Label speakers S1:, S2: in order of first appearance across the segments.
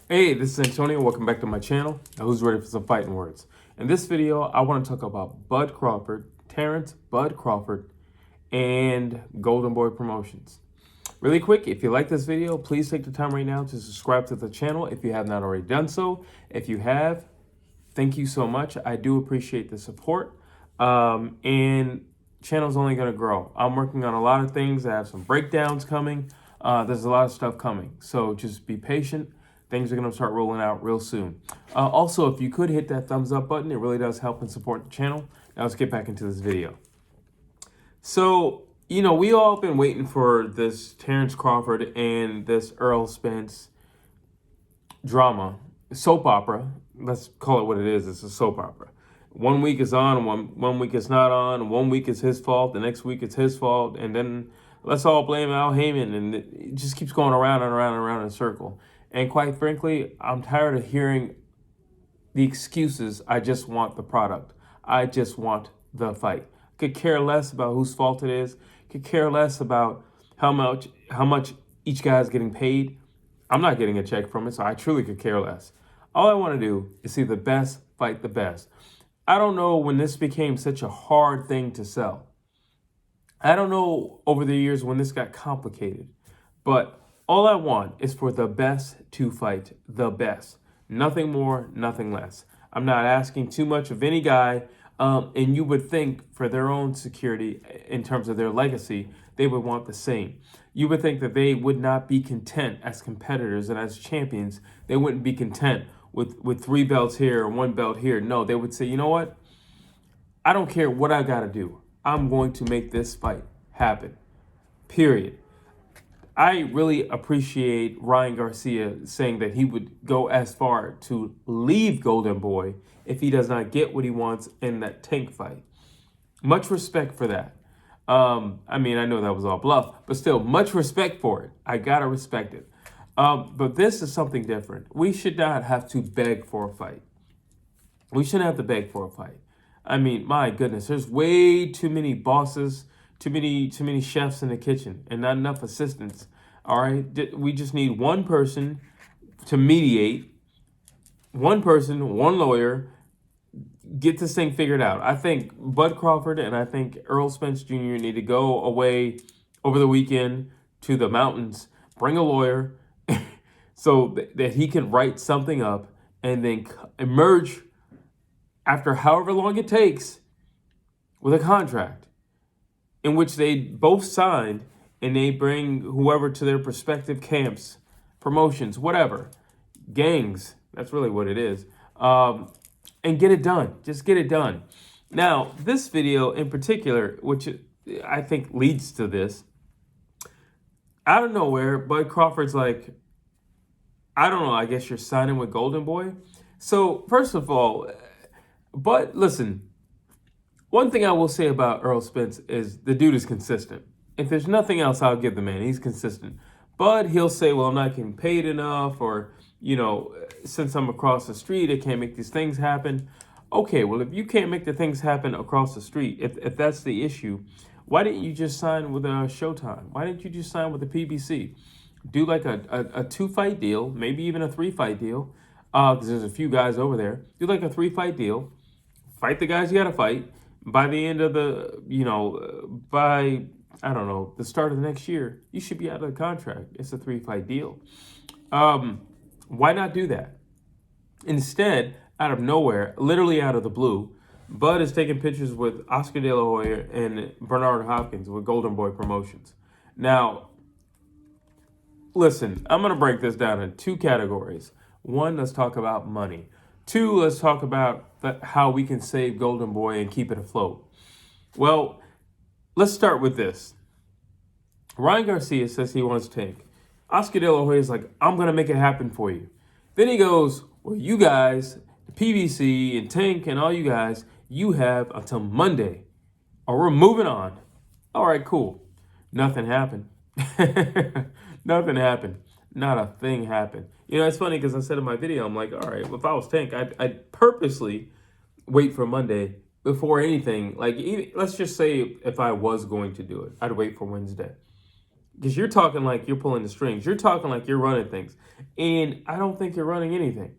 S1: Hey, this is Antonio. Welcome back to my channel. Now, who's ready for some fighting words? In this video, I want to talk about Bud Crawford, Terence Bud Crawford, and Golden Boy Promotions. Really quick, if you like this video, please take the time right now to subscribe to the channel if you have not already done so. If you have, thank you so much. I do appreciate the support. And channel's only going to grow. I'm working on a lot of things. I have some breakdowns coming. There's a lot of stuff coming. So just be patient. Things are going to start rolling out real soon. Also, if you could hit that thumbs up button, it really does help and support the channel. Now let's get back into this video. So, we all been waiting for this Terence Crawford and this Errol Spence drama, soap opera. Let's call it what it is. It's a soap opera. 1 week is on, one week is not on. 1 week is his fault. The next week it's his fault. And then let's all blame Al Heyman. And it just keeps going around and around and around in a circle. And quite frankly, I'm tired of hearing the excuses. I just want the product. I just want the fight. Could care less about whose fault it is. Could care less about how much each guy is getting paid. I'm not getting a check from it, so I truly could care less. All I want to do is see the best fight the best. I don't know when this became such a hard thing to sell. I don't know over the years when this got complicated, but all I want is for the best to fight the best. Nothing more, nothing less. I'm not asking too much of any guy, and you would think for their own security in terms of their legacy, they would want the same. You would think that they would not be content as competitors and as champions. They wouldn't be content with 3 belts here or 1 belt here. No, they would say, you know what? I don't care what I got to do. I'm going to make this fight happen. Period. I really appreciate Ryan Garcia saying that he would go as far to leave Golden Boy if he does not get what he wants in that Tank fight. Much respect for that. I know that was all bluff, but still, much respect for it. I gotta respect it. But this is something different. We should not have to beg for a fight. We shouldn't have to beg for a fight. My goodness, there's way too many bosses, too many chefs in the kitchen, and not enough assistants. All right, we just need one person to mediate. One person, one lawyer, get this thing figured out. I think Bud Crawford and I think Errol Spence Jr. need to go away over the weekend to the mountains, bring a lawyer so that he can write something up and then emerge after however long it takes with a contract in which they both signed, and they bring whoever to their respective camps, promotions, whatever, gangs, that's really what it is, and get it done. Just get it done. Now, this video in particular, which I think leads to this, out of nowhere, Bud Crawford's like, I don't know, I guess you're signing with Golden Boy. So, first of all, but listen, one thing I will say about Errol Spence is the dude is consistent. If there's nothing else, I'll give the man. He's consistent. But he'll say, well, I'm not getting paid enough, or, since I'm across the street, I can't make these things happen. Okay, well, if you can't make the things happen across the street, if that's the issue, why didn't you just sign with Showtime? Why didn't you just sign with the PBC? Do like a 2-fight deal, maybe even a 3-fight deal, because there's a few guys over there. Do like a 3-fight deal. Fight the guys you got to fight. By the end of the, by, I don't know, the start of the next year, you should be out of the contract. It's a 3-fight deal. Why not do that? Instead, out of nowhere, literally out of the blue, Bud is taking pictures with Oscar De La Hoya and Bernard Hopkins with Golden Boy Promotions. Now, listen, I'm going to break this down in 2 categories. 1, let's talk about money. 2, let's talk about how we can save Golden Boy and keep it afloat. Well, let's start with this. Ryan Garcia says he wants Tank. Oscar De La Hoya is like, I'm going to make it happen for you. Then he goes, well, you guys, the PBC and Tank and all you guys, you have until Monday or we're moving on. All right, cool. Nothing happened. Nothing happened. Not a thing happened. It's funny because I said in my video, I'm like, all right, if I was Tank, I'd purposely wait for Monday before anything. Like, let's just say if I was going to do it, I'd wait for Wednesday. Because you're talking like you're pulling the strings. You're talking like you're running things. And I don't think you're running anything.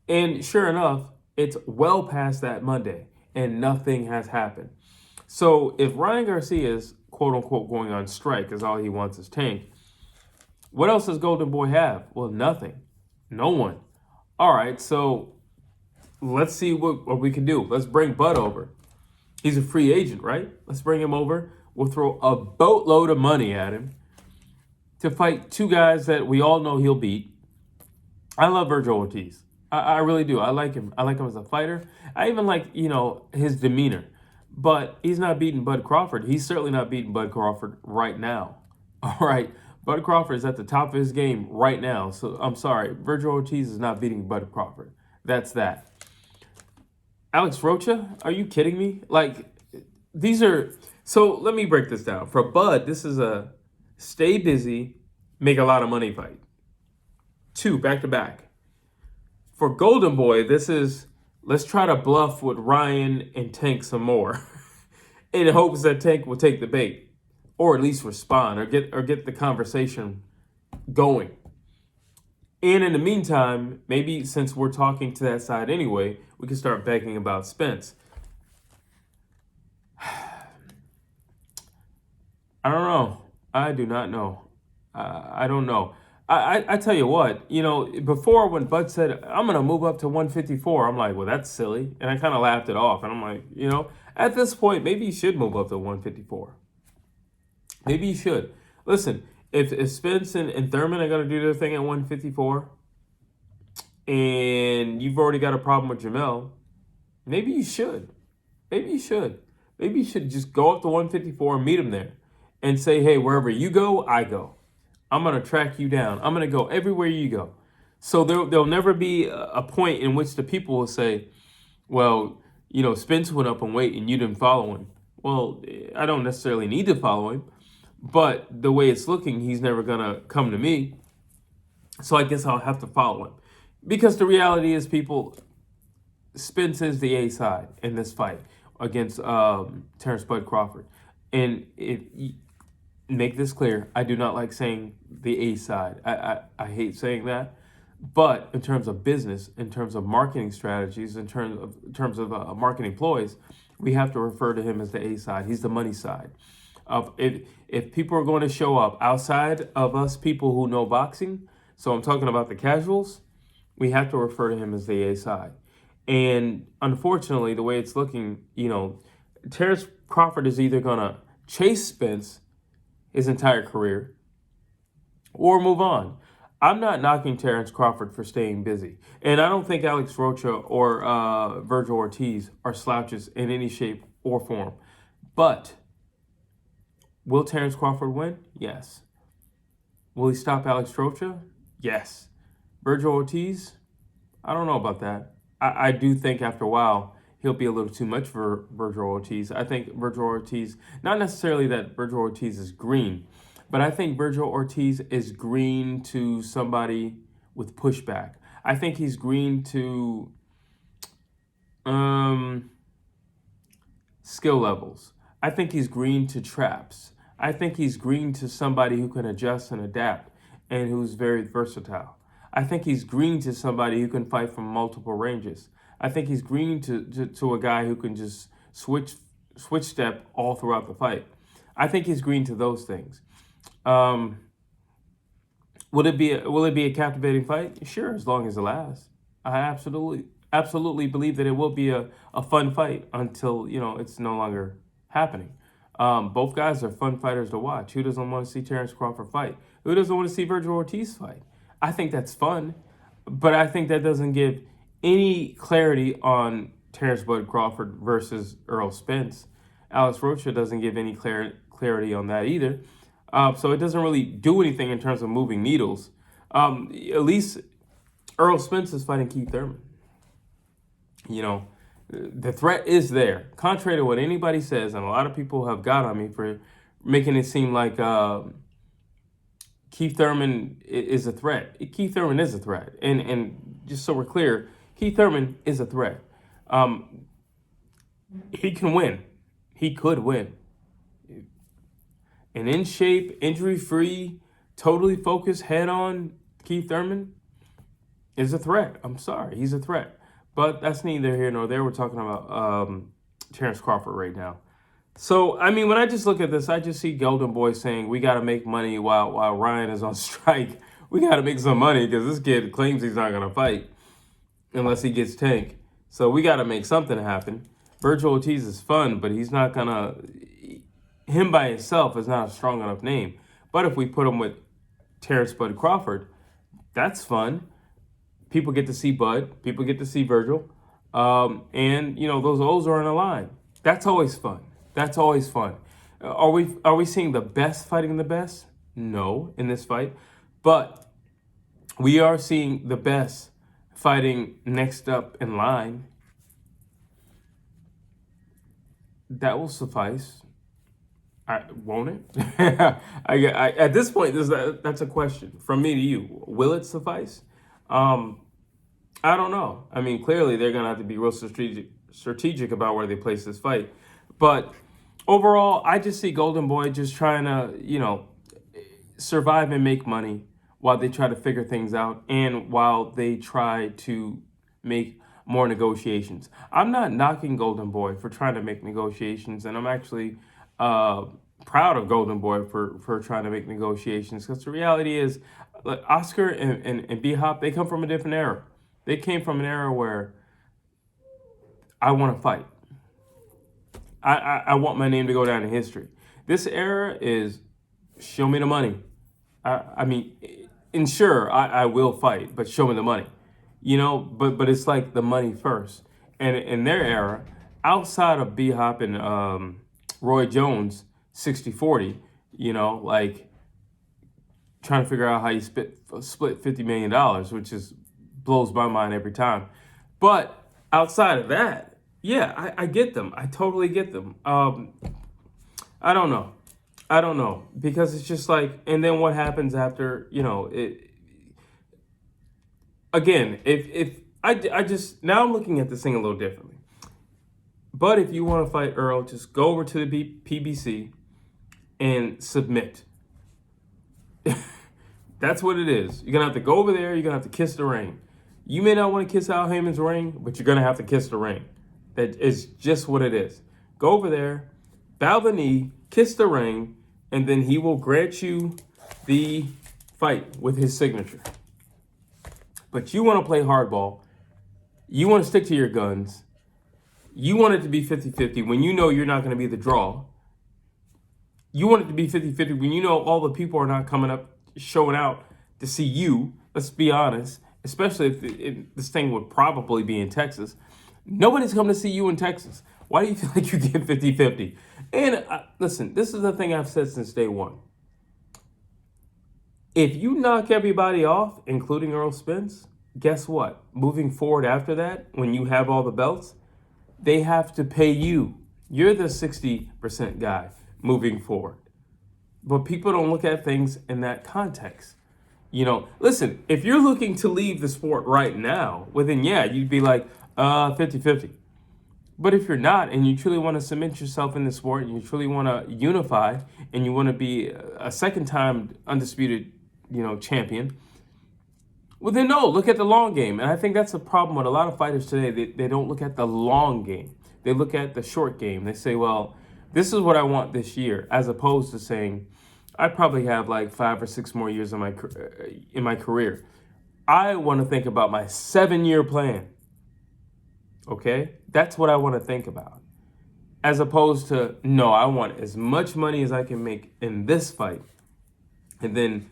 S1: And sure enough, it's well past that Monday and nothing has happened. So if Ryan Garcia is quote unquote going on strike because all he wants is Tank, what else does Golden Boy have? Well, nothing. No one. All right, so let's see what we can do. Let's bring Bud over. He's a free agent, right? Let's bring him over. We'll throw a boatload of money at him to fight two guys that we all know he'll beat. I love Virgil Ortiz. I really do. I like him. I like him as a fighter. I even like, his demeanor. But he's not beating Bud Crawford. He's certainly not beating Bud Crawford right now. All right. Bud Crawford is at the top of his game right now. So I'm sorry. Virgil Ortiz is not beating Bud Crawford. That's that. Alex Rocha? Are you kidding me? These are... So let me break this down. For Bud, this is a stay busy, make a lot of money fight. 2 back-to-back. For Golden Boy, this is, let's try to bluff with Ryan and Tank some more in hopes that Tank will take the bait or at least respond or get the conversation going. And in the meantime, maybe since we're talking to that side anyway, we can start begging about Spence. I don't know. I do not know. I don't know. I tell you what, before when Bud said, I'm going to move up to 154, I'm like, well, that's silly. And I kind of laughed it off. And I'm like, at this point, maybe you should move up to 154. Maybe you should. Listen, if Spence and Thurman are going to do their thing at 154, and you've already got a problem with Jamel, maybe you should. Maybe you should. Maybe you should just go up to 154 and meet him there and say, hey, wherever you go, I go. I'm going to track you down. I'm going to go everywhere you go. So there'll never be a point in which the people will say, well, Spence went up in weight and you didn't follow him. Well, I don't necessarily need to follow him, but the way it's looking, he's never going to come to me. So I guess I'll have to follow him. Because the reality is, people, Spence is the A side in this fight against Terence Bud Crawford. And make this clear, I do not like saying the A side. I hate saying that. But in terms of business, in terms of marketing strategies, in terms of marketing ploys, we have to refer to him as the A side. He's the money side. If people are going to show up outside of us people who know boxing, so I'm talking about the casuals, we have to refer to him as the A side. And unfortunately, the way it's looking, Terence Crawford is either going to chase Spence his entire career or move on. I'm not knocking Terence Crawford for staying busy. And I don't think Alex Rocha or Virgil Ortiz are slouches in any shape or form. But will Terence Crawford win? Yes. Will he stop Alex Rocha? Yes. Virgil Ortiz? I don't know about that. I do think after a while, he'll be a little too much for Virgil Ortiz. I think Virgil Ortiz, not necessarily that Virgil Ortiz is green, but I think Virgil Ortiz is green to somebody with pushback. I think he's green to skill levels. I think he's green to traps. I think he's green to somebody who can adjust and adapt and who's very versatile. I think he's green to somebody who can fight from multiple ranges. I think he's green to a guy who can just switch step all throughout the fight. I think he's green to those things. Will it be a captivating fight? Sure, as long as it lasts. I absolutely believe that it will be a fun fight until it's no longer happening. Both guys are fun fighters to watch. Who doesn't want to see Terence Crawford fight? Who doesn't want to see Virgil Ortiz fight? I think that's fun, but I think that doesn't give any clarity on Terence Bud Crawford versus Errol Spence. Alex Rocha doesn't give any clarity on that either. So it doesn't really do anything in terms of moving needles. At least Errol Spence is fighting Keith Thurman. The threat is there. Contrary to what anybody says, and a lot of people have got on me for making it seem like Keith Thurman is a threat. Keith Thurman is a threat. And just so we're clear, Keith Thurman is a threat. He can win. He could win. an in shape, injury free, totally focused head on Keith Thurman is a threat. I'm sorry, he's a threat. But that's neither here nor there. We're talking about Terence Crawford right now. So, I mean, when I just look at this, I just see Golden Boy saying, we got to make money while Ryan is on strike. We got to make some money because this kid claims he's not going to fight unless he gets Tank. So we got to make something happen. Virgil Ortiz is fun, but he's not going to... Him by himself is not a strong enough name. But if we put him with Terence Bud Crawford, that's fun. People get to see Bud. People get to see Virgil. And, you know, those O's are in a line. That's always fun. That's always fun. Are we seeing the best fighting the best? No, in this fight. But we are seeing the best fighting next up in line. That will suffice. Won't it? At this point, that's a question from me to you. Will it suffice? I don't know. I mean, clearly they're going to have to be real strategic about where they place this fight. But overall, I just see Golden Boy just trying to, you know, survive and make money while they try to figure things out and while they try to make more negotiations. I'm not knocking Golden Boy for trying to make negotiations, and I'm actually proud of Golden Boy for trying to make negotiations, because the reality is, like, Oscar and B-Hop, they come from a different era. They came from an era where I want to fight. I want my name to go down in history. This era is show me the money. I mean, and sure, I will fight, but show me the money. You know, but it's like the money first. And in their era, outside of B-Hop and Roy Jones, 60-40, you know, like trying to figure out how you split $50 million, which is blows my mind every time. But outside of that, yeah, I get them. I totally get them. I don't know. Because it's just like, and then what happens after, you know, it. Again, if I just, now I'm looking at this thing a little differently. But if you want to fight Errol, just go over to the PBC and submit. That's what it is. You're going to have to go over there. You're going to have to kiss the ring. You may not want to kiss Al Heyman's ring, but you're going to have to kiss the ring. That is just what it is. Go over there, bow the knee, kiss the ring, and then he will grant you the fight with his signature. But you want to play hardball. You want to stick to your guns. You want it to be 50-50 when you know you're not going to be the draw. You want it to be 50-50 when you know all the people are not coming up, showing out to see you. Let's be honest, especially if this thing would probably be in Texas. Nobody's coming to see you in Texas. Why do you feel like you get 50-50? And listen, this is the thing I've said since day one. If you knock everybody off, including Earl Spence, guess what? Moving forward after that, when you have all the belts, they have to pay you. You're the 60% guy moving forward. But people don't look at things in that context. You know, listen, if you're looking to leave the sport right now, well then, yeah, you'd be like 50-50. But if you're not, and you truly want to cement yourself in the sport, and you truly want to unify, and you want to be a second-time undisputed, you know, champion, well then no, look at the long game. And I think that's the problem with a lot of fighters today. They don't look at the long game. They look at the short game. They say, well, this is what I want this year, as opposed to saying, I probably have like 5 or 6 more years in my career. I want to think about my 7-year plan. Okay? That's what I want to think about. As opposed to, no, I want as much money as I can make in this fight. And then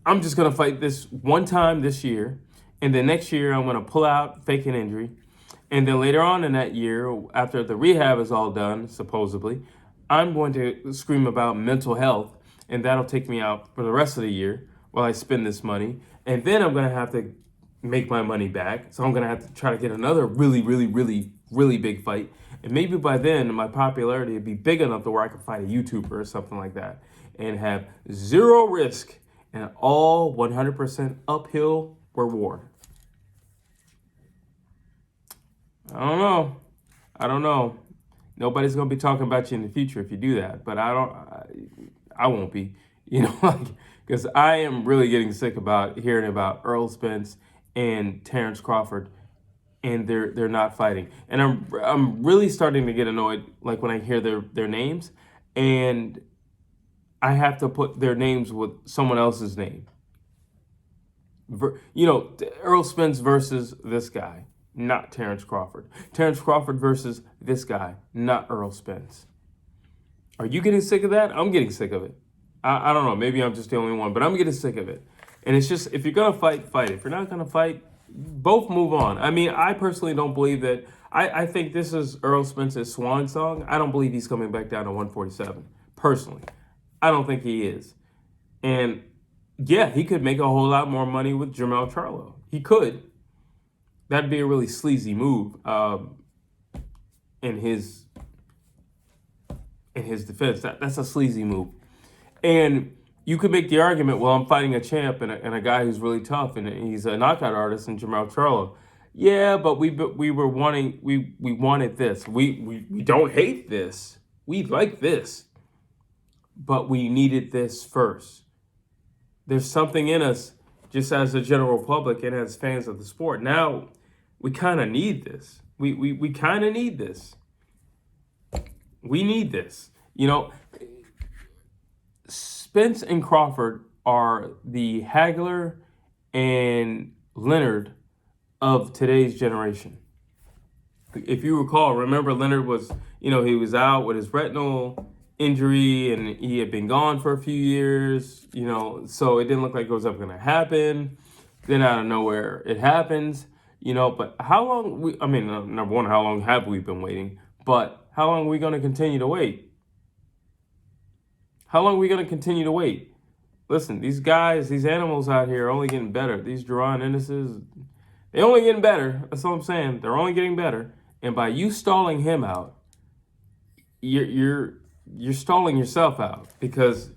S1: I'm just going to fight this one time this year. And then next year, I'm going to pull out, fake an injury. And then later on in that year, after the rehab is all done, supposedly, I'm going to scream about mental health. And that'll take me out for the rest of the year while I spend this money. And then I'm going to have to make my money back. So I'm going to have to try to get another really, really, really, really big fight. And maybe by then, my popularity would be big enough to where I could fight a YouTuber or something like that and have zero risk and all 100% uphill reward. I don't know. Nobody's gonna be talking about you in the future if you do that. But I won't be. Because I am really getting sick about hearing about Errol Spence and Terence Crawford, and they're not fighting. And I'm really starting to get annoyed, like when I hear their names, and I have to put their names with someone else's name. Errol Spence versus this guy, not Terence Crawford. Terence Crawford versus this guy, not Errol Spence. Are you getting sick of that? I'm getting sick of it. I don't know. Maybe I'm just the only one, but I'm getting sick of it. And it's just, if you're going to fight, fight. If you're not going to fight, both move on. I mean, I personally don't believe that. I think this is Errol Spence's swan song. I don't believe he's coming back down to 147. Personally, I don't think he is. And yeah, he could make a whole lot more money with Jermell Charlo. He could. That'd be a really sleazy move in his defense. That's a sleazy move. And you could make the argument, well, I'm fighting a champ and a guy who's really tough, and he's a knockout artist in Jermell Charlo. Yeah, but we wanted this. We don't hate this. We like this. But we needed this first. There's something in us, just as the general public and as fans of the sport. Now, we kind of need this. We kind of need this. We need this. Spence and Crawford are the Hagler and Leonard of today's generation. If you recall, remember Leonard was, he was out with his retinal injury and he had been gone for a few years, so it didn't look like it was ever going to happen. Then out of nowhere, it happens, but how long, number one, how long have we been waiting? But how long are we going to continue to wait? How long are we going to continue to wait? Listen, these guys, these animals out here are only getting better. These Duran Ennises, they're only getting better. That's all I'm saying. They're only getting better. And by you stalling him out, you're stalling yourself out, because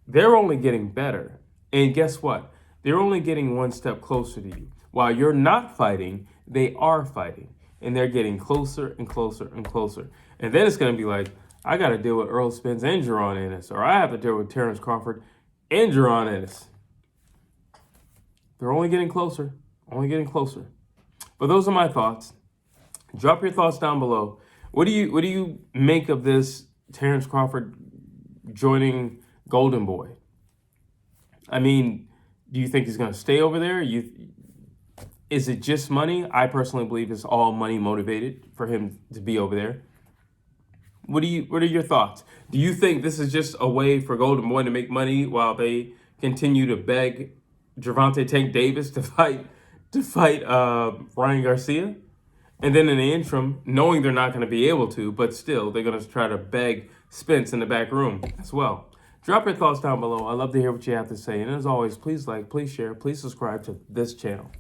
S1: they're only getting better. And guess what? They're only getting one step closer to you. While you're not fighting, they are fighting. And they're getting closer and closer and closer. And then it's going to be like, I got to deal with Errol Spence and Duran Ennis, or I have to deal with Terence Crawford and Duran Ennis. They're only getting closer, only getting closer. But those are my thoughts. Drop your thoughts down below. What do you make of this Terence Crawford joining Golden Boy? I mean, do you think he's going to stay over there? Is it just money? I personally believe it's all money motivated for him to be over there. What are your thoughts? Do you think this is just a way for Golden Boy to make money while they continue to beg Gervonta Tank Davis to fight Ryan Garcia? And then in the interim, knowing they're not going to be able to, but still, they're going to try to beg Spence in the back room as well. Drop your thoughts down below. I'd love to hear what you have to say. And as always, please like, please share, please subscribe to this channel.